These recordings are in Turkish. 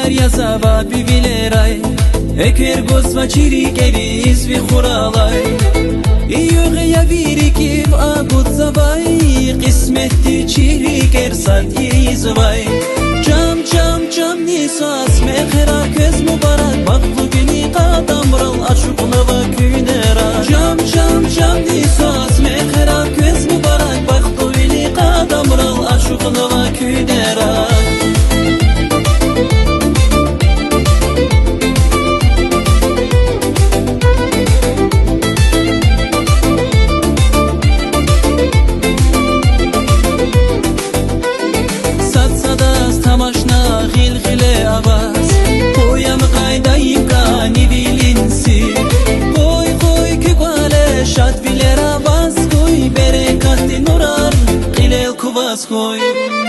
دریا زبا بیویلرای اکر گوزما چیری گویز وی خورالای ایوغ یویری کیف آبود زبای قسمتی چیری کرسات ییزوای جام جام جام نیساس مخرا کز مبارک مطلوبینی قدم رال aşıkına vakünera Cam cam cam nisas mekara kız mübarek baktı veli qadam ral aşıkına vakünera Satsadas tamaşna gilgile avaz Koyam qaydayım kani bilinsi Koy koy kübale şat biler avaz Koy berekatli nurar qilel kuvaz koy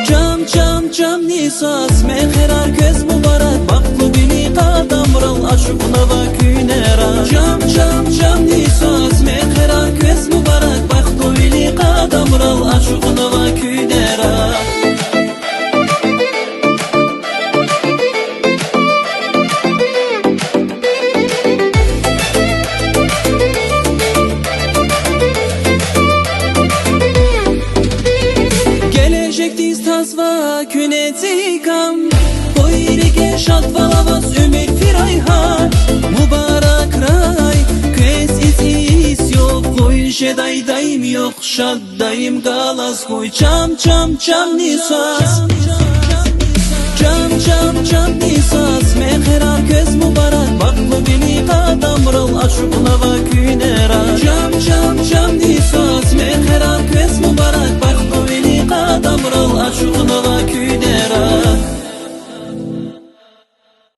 Cam cam cam nisas mekherar köz mübarek Baklı bini qadam ral aşıkına vakünera Cam cam cam nisas mekherar köz mübarek Baklı bini qadam ral aşıkına vakünera Gelecektiz tasva künecikam Koyrike şatvalavaz ümit firayhan Mübarek ray Köz is yok Koy şeday dayım yok Şad dayım galaz koy Çam çam çam nisas Çam çam çam nisas Mekherar köz mübarek Baklı bini qadam ral aşıkına vay